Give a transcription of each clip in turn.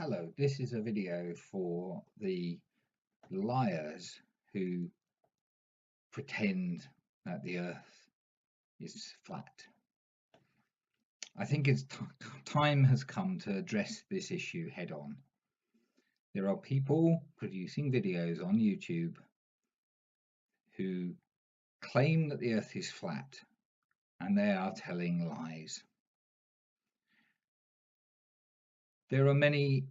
Hello, this is a video for the liars who pretend that the earth is flat. I think time has come to address this issue head on. There are people producing videos on YouTube who claim that the earth is flat, and they are telling lies. There are many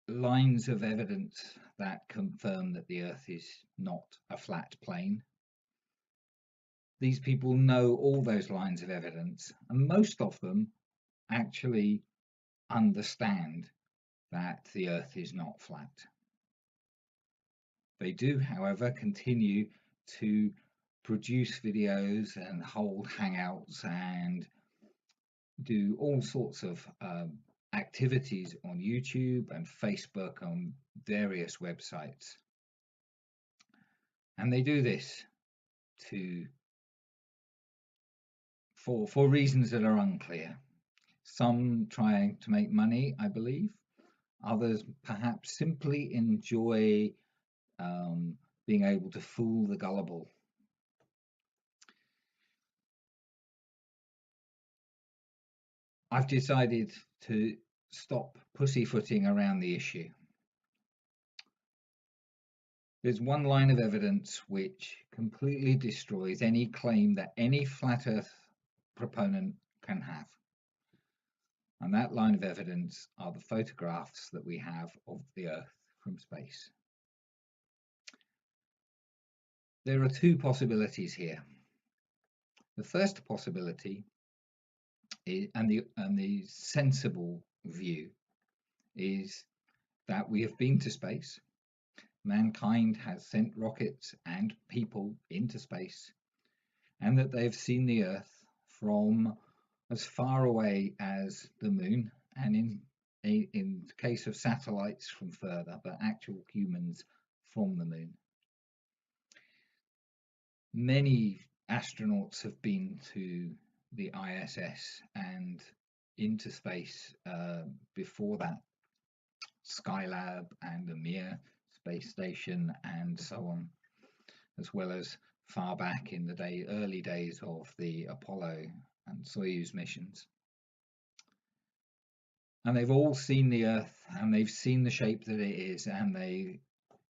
lines of evidence that confirm that the earth is not a flat plane. These people know all those lines of evidence, and most of them actually understand that the earth is not flat. They do, however, continue to produce videos and hold hangouts and do all sorts of activities on YouTube and Facebook, on various websites. And they do this for reasons that are unclear. Some trying to make money, I believe. Others perhaps simply enjoy being able to fool the gullible. I've decided to stop pussyfooting around the issue. There's one line of evidence which completely destroys any claim that any flat earth proponent can have. And that line of evidence are the photographs that we have of the earth from space. There are two possibilities here. The first possibility is, and the sensible view, is that we have been to space. Mankind has sent rockets and people into space, and that they've seen the earth from as far away as the moon, and in the case of satellites from further, but actual humans from the moon. Many astronauts have been to the ISS and into space before that. Skylab and the Mir space station and so on, as well as far back in the early days of the Apollo and Soyuz missions. And they've all seen the Earth, and they've seen the shape that it is, and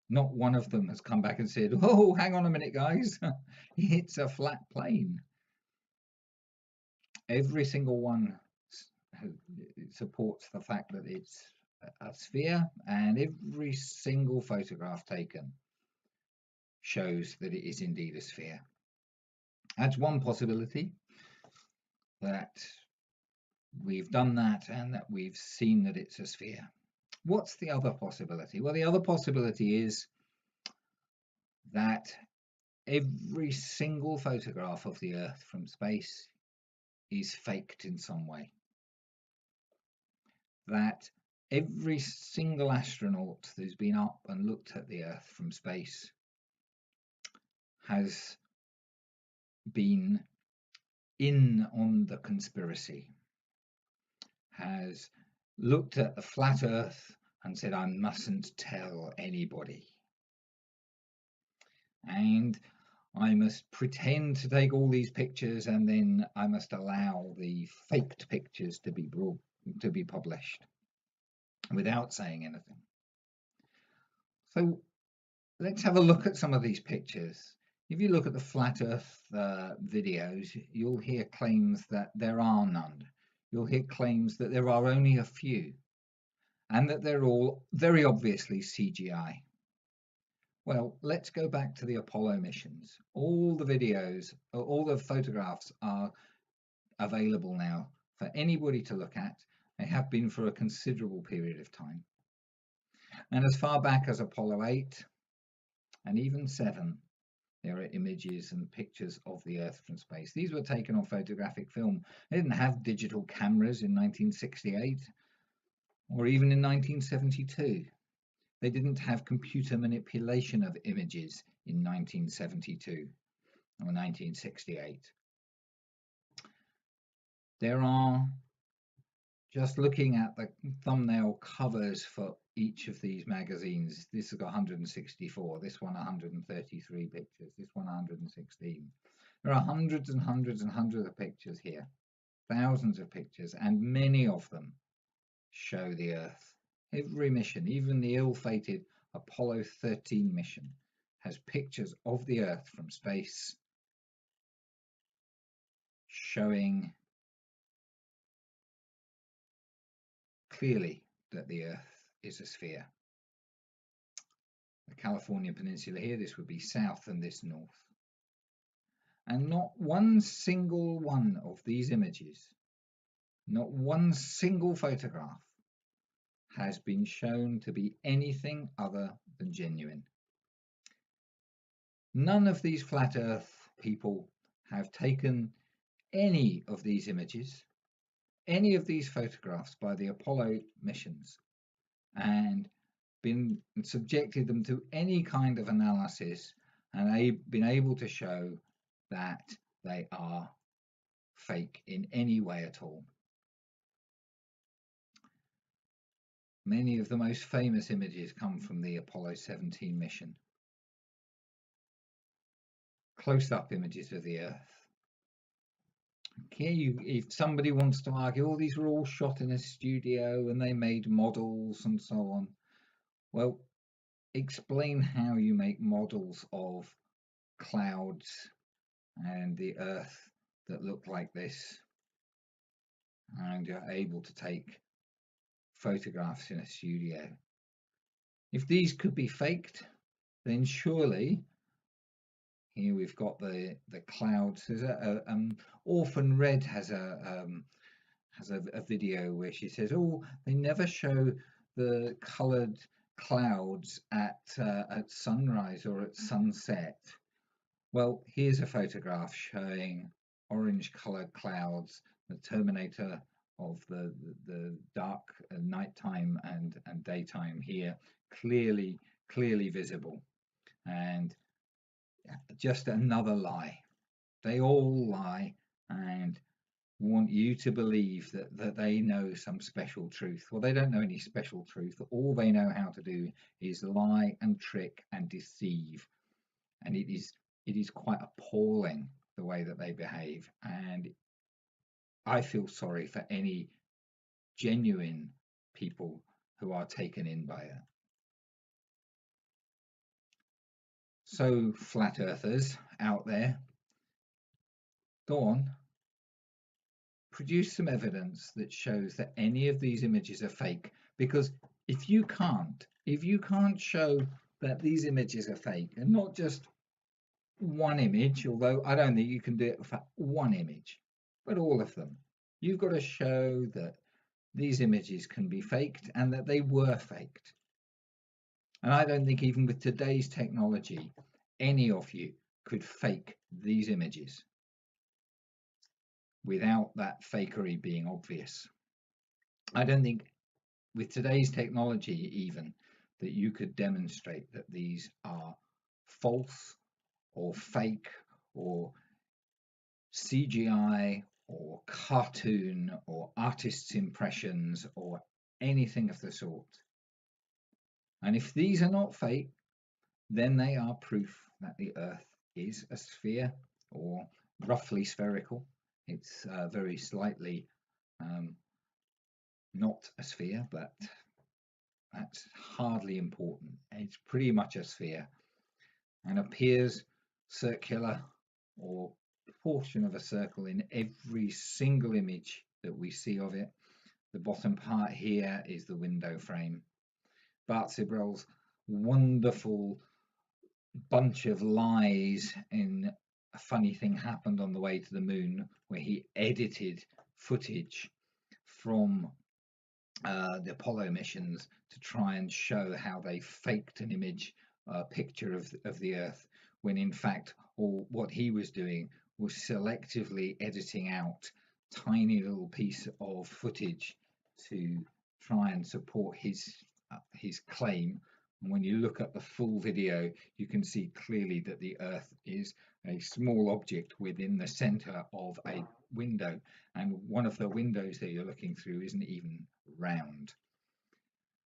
not one of them has come back and said, "Oh, hang on a minute, guys, it's a flat plane." Every single one supports the fact that it's a sphere, and every single photograph taken shows that it is indeed a sphere. That's one possibility, that we've done that and that we've seen that it's a sphere. What's the other possibility? Well, the other possibility is that every single photograph of the Earth from space is faked in some way. That every single astronaut who's been up and looked at the Earth from space has been in on the conspiracy, has looked at the flat Earth and said, "I mustn't tell anybody, and I must pretend to take all these pictures, and then I must allow the faked pictures to be published without saying anything." So let's have a look at some of these pictures. If you look at the flat Earth videos, you'll hear claims that there are none. You'll hear claims that there are only a few, and that they're all very obviously CGI. Well, let's go back to the Apollo missions. All the videos, all the photographs are available now for anybody to look at. They have been for a considerable period of time. And as far back as Apollo 8 and even 7, there are images and pictures of the Earth from space. These were taken on photographic film. They didn't have digital cameras in 1968 or even in 1972. They didn't have computer manipulation of images in 1972 or 1968. There are just looking at the thumbnail covers for each of these magazines, this has got 164, this one 133 pictures, this one 116. There are hundreds and hundreds and hundreds of pictures here, thousands of pictures, and many of them show the Earth. Every mission, even the ill-fated Apollo 13 mission, has pictures of the Earth from space showing clearly that the Earth is a sphere. The Californian Peninsula here, this would be south and this north. And not one single one of these images, not one single photograph has been shown to be anything other than genuine. None of these flat Earth people have taken any of these images, any of these photographs by the Apollo missions, and subjected them to any kind of analysis and been able to show that they are fake in any way at all. Many of the most famous images come from the Apollo 17 mission. Close-up images of the Earth. Okay, if somebody wants to argue, oh, these were all shot in a studio and they made models and so on. Well, explain how you make models of clouds and the Earth that look like this, and you're able to take photographs in a studio. If these could be faked, then surely here we've got the clouds. There's Orphan Red has a video where she says, oh, they never show the coloured clouds at sunrise or at sunset. Well, here's a photograph showing orange coloured clouds, the Terminator of the dark nighttime and daytime here, clearly visible. And just another lie. They all lie and want you to believe that they know some special truth. Well, they don't know any special truth. All they know how to do is lie and trick and deceive. And it is quite appalling the way that they behave. And I feel sorry for any genuine people who are taken in by it. So, flat earthers out there, go on, produce some evidence that shows that any of these images are fake, because if you can't show that these images are fake, and not just one image, although I don't think you can do it for one image, but all of them, you've got to show that these images can be faked and that they were faked. And I don't think even with today's technology, any of you could fake these images without that fakery being obvious. I don't think with today's technology even that you could demonstrate that these are false or fake or CGI or cartoon or artist's impressions or anything of the sort. And if these are not fake, then they are proof that the Earth is a sphere or roughly spherical. It's very slightly not a sphere, but that's hardly important. It's pretty much a sphere and appears circular or portion of a circle in every single image that we see of it. The bottom part here is the window frame. Bart Sibrel's wonderful bunch of lies in A Funny Thing Happened on the Way to the Moon, where he edited footage from the Apollo missions to try and show how they faked an image, picture of the Earth, when in fact what he was doing was selectively editing out tiny little piece of footage to try and support his claim. And when you look at the full video, you can see clearly that the Earth is a small object within the center of a window, and one of the windows that you're looking through isn't even round.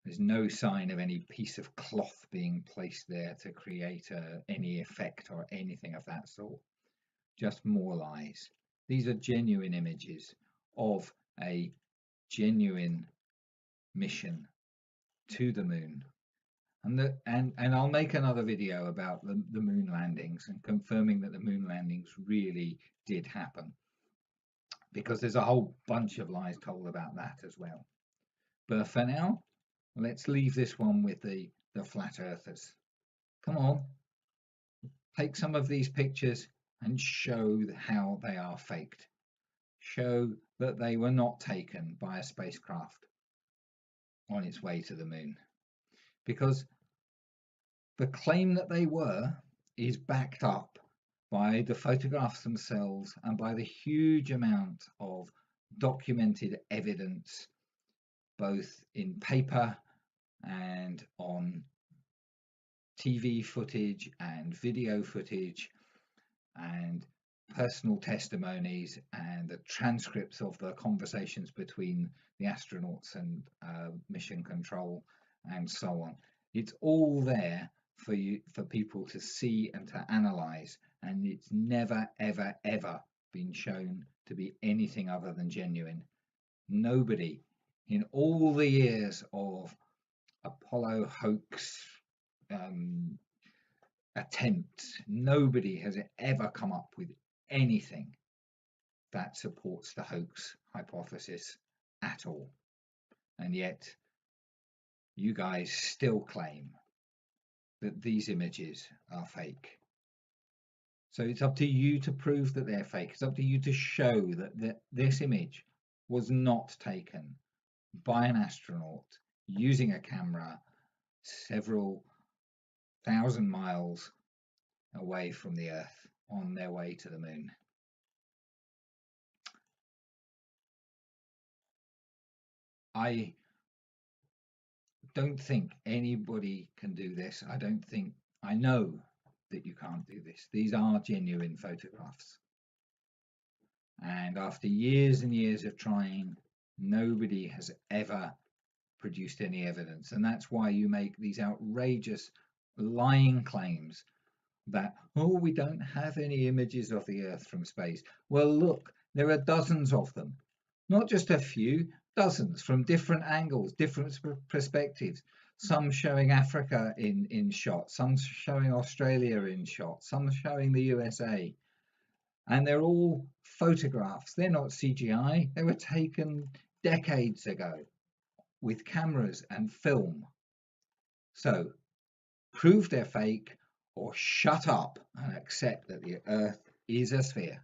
There's no sign of any piece of cloth being placed there to create any effect or anything of that sort. Just more lies. These are genuine images of a genuine mission to the moon. And I'll make another video about the moon landings and confirming that the moon landings really did happen, because there's a whole bunch of lies told about that as well. But for now, let's leave this one with the flat earthers. Come on, take some of these pictures and show how they are faked. Show that they were not taken by a spacecraft on its way to the moon, because the claim that they were is backed up by the photographs themselves and by the huge amount of documented evidence, both in paper and on TV footage and video footage and personal testimonies and the transcripts of the conversations between the astronauts and mission control and so on. It's all there for people to see and to analyze, and it's never ever ever been shown to be anything other than genuine. Nobody in all the years of Apollo hoax attempts, nobody has ever come up with anything that supports the hoax hypothesis at all. And yet you guys still claim that these images are fake. So it's up to you to prove that they're fake. It's up to you to show that this image was not taken by an astronaut using a camera several thousand miles away from the Earth on their way to the moon. I don't think anybody can do this. I know that you can't do this. These are genuine photographs. And after years and years of trying, nobody has ever produced any evidence. And that's why you make these outrageous lying claims that, oh, we don't have any images of the Earth from space. Well, look, there are dozens of them. Not just a few, dozens from different angles, different perspectives. Some showing Africa in shot, some showing Australia in shot, some showing the USA. And they're all photographs. They're not CGI. They were taken decades ago with cameras and film. So prove they're fake or shut up and accept that the Earth is a sphere.